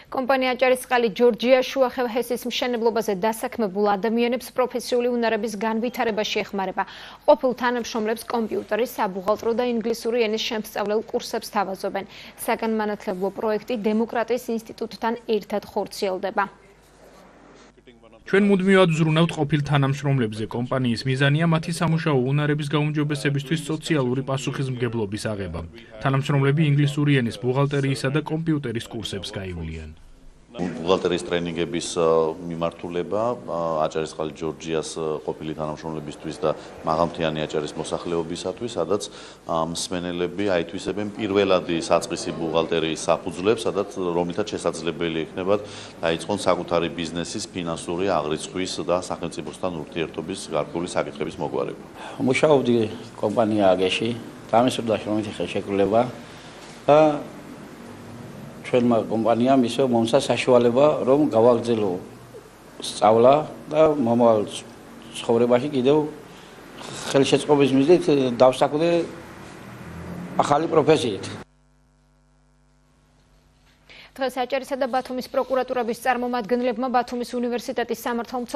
კომპანია აჭარისწყალი ჯორჯია შუახევ-ჰესის მშენებლობაზე დასაქმებულ ადამიანებს პროფესიული უნარების განვითარებაში ეხმარება. ყოფილ თანამშრომლებს კომპიუტერის, საბუღალტრო და ინგლისური ენის შემსწავლელ კურსებს თავაზობენ. საგანმანათლებლო პროექტი დემოკრატიის ინსტიტუტთან ერთად ხორციელდება. ჩვენ მუდმივად ვზრუნავთ ყოფილ თანამშრომლებზე. კომპანიის მიზანია მათი სამუშაო უნარების გაუმჯობესებისთვის სოციალური პასუხისმგებლობის აღება. თანამშრომლები ინგლისური ენის, ბუღალტერიისა და კომპიუტერის კურსებს გაივლიან. ბუღალტერიის ტრენინგების მიმართულება აჭარისწყალი ჯორჯიას ყოფილი თანამშრომლებისთვის და მაღალმთიანი აჭარის მოსახლეობისათვის, სადაც მსმენელები აითვისებენ პირველადი საწყისი ბუღალტერიის საფუძვლებს, სადაც რომლითაც შესაძლებელი იქნებათ დაიწყონ საკუთარი ბიზნესის ფინანსური აღრიცხვის და სახელმწიფოსთან ურთიერთობის გარკვეული საკითხების მოგვარება. მუშაობდი კომპანია აგეში, დამისურდა შრომითი ხელშეკრულება და ჩვენმა კომპანიამ ისე მომცა საშუალება, რომ გავაგრძელო სწავლა და მომავალ ცხოვრებაში კიდევ ხელშეწყობის მიზნით დავსაკვდე ახალი პროფესიით. დღეს აჭარისა და ბათუმის პროკურატურების წარმომადგენლებმა ბათუმის უნივერსიტეტის სამართალმცოდნეობის